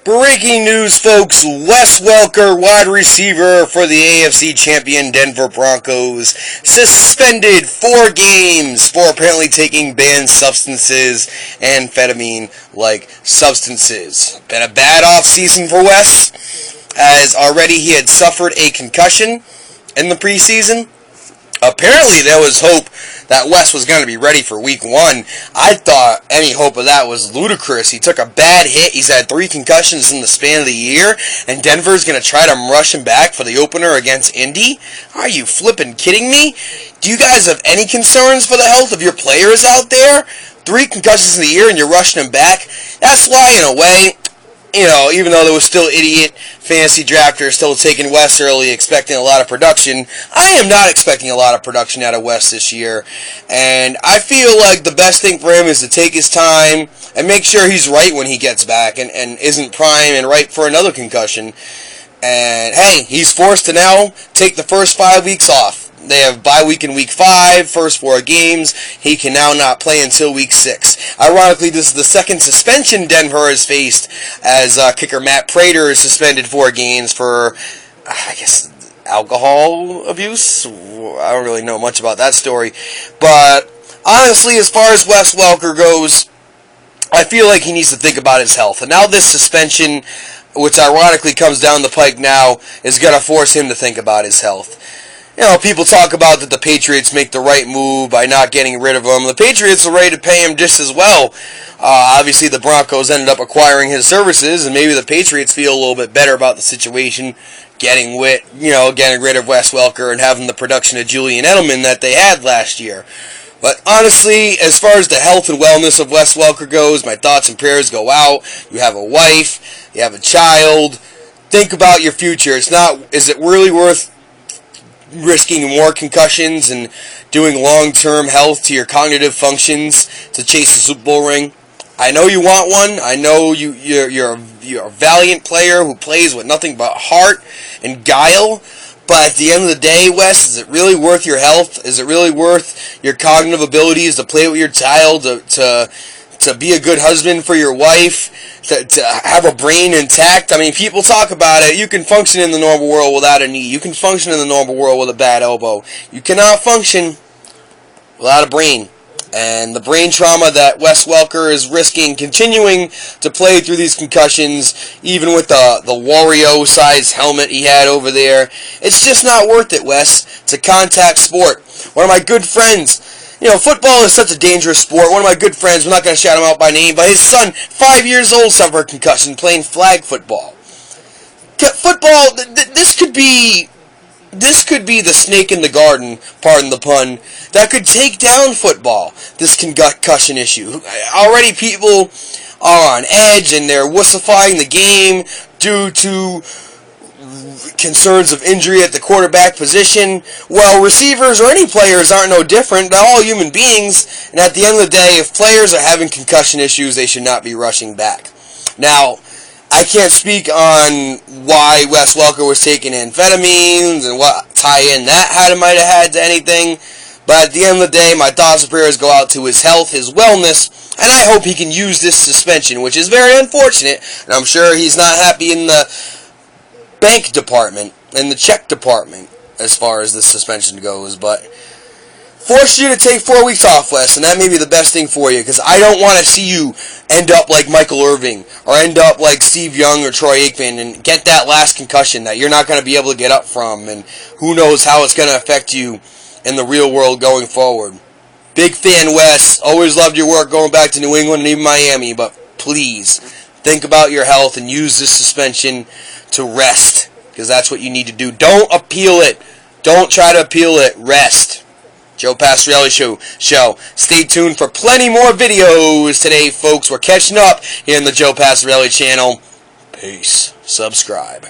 Breaking news, folks. Wes Welker, wide receiver for the AFC champion Denver Broncos, suspended 4 games for apparently taking banned substances, amphetamine-like substances. Been a bad offseason for Wes, as already he had suffered a concussion in the preseason. Apparently there was hope that Wes was going to be ready for week 1. I thought any hope of that was ludicrous. He took a bad hit. He's had 3 concussions in the span of the year, and Denver's going to try to rush him back for the opener against Indy? Are you flipping kidding me? Do you guys have any concerns for the health of your players out there? 3 concussions in the year and you're rushing him back? That's why, in a way, even though there was still idiot fantasy drafters still taking Wes early, expecting a lot of production, I am not expecting a lot of production out of Wes this year. And I feel like the best thing for him is to take his time and make sure he's right when he gets back and isn't prime and ripe for another concussion. And hey, he's forced to now take the first 5 weeks off. They have bye week in week 5, first 4 games. He can now not play until week 6. Ironically, this is the second suspension Denver has faced, as kicker Matt Prater is suspended 4 games for, I guess, alcohol abuse. I don't really know much about that story. But honestly, as far as Wes Welker goes, I feel like he needs to think about his health. And now this suspension, which ironically comes down the pike now, is going to force him to think about his health. People talk about that the Patriots make the right move by not getting rid of him. The Patriots are ready to pay him just as well. Obviously, the Broncos ended up acquiring his services, and maybe the Patriots feel a little bit better about the situation, getting rid of Wes Welker and having the production of Julian Edelman that they had last year. But honestly, as far as the health and wellness of Wes Welker goes, my thoughts and prayers go out. You have a wife, you have a child. Think about your future. Is it really worth risking more concussions and doing long-term health to your cognitive functions to chase a Super Bowl ring? I know you want one. I know you're a valiant player who plays with nothing but heart and guile. But at the end of the day, Wes, is it really worth your health? Is it really worth your cognitive abilities to play with your child, to be a good husband for your wife, to have a brain intact? I mean, people talk about it. You can function in the normal world without a knee. You can function in the normal world with a bad elbow. You cannot function without a brain. And the brain trauma that Wes Welker is risking continuing to play through these concussions, even with the Wario-sized helmet he had over there, it's just not worth it, Wes. It's a contact sport. One of my good friends, football is such a dangerous sport. One of my good friends, we're not going to shout him out by name, but his son, 5 years old, suffered a concussion playing flag football. Football, this could be the snake in the garden, pardon the pun, that could take down football, this concussion issue. Already people are on edge and they're wussifying the game due to concerns of injury at the quarterback position. Well, receivers or any players aren't no different. They're all human beings, and at the end of the day, if players are having concussion issues, they should not be rushing back. Now, I can't speak on why Wes Welker was taking amphetamines and what tie-in that might have had to anything, but at the end of the day, my thoughts and prayers go out to his health, his wellness, and I hope he can use this suspension, which is very unfortunate, and I'm sure he's not happy in the bank department, in the check department, as far as the suspension goes, but force you to take 4 weeks off, Wes, and that may be the best thing for you, because I don't want to see you end up like Michael Irving, or end up like Steve Young or Troy Aikman, and get that last concussion that you're not going to be able to get up from, and who knows how it's going to affect you in the real world going forward. Big fan, Wes. Always loved your work going back to New England and even Miami, but please, think about your health and use this suspension to rest, because that's what you need to do. Don't appeal it. Don't try to appeal it. Rest. Joe Pastorelli Show. Stay tuned for plenty more videos today, folks. We're catching up here in the Joe Pastorelli channel. Peace. Subscribe.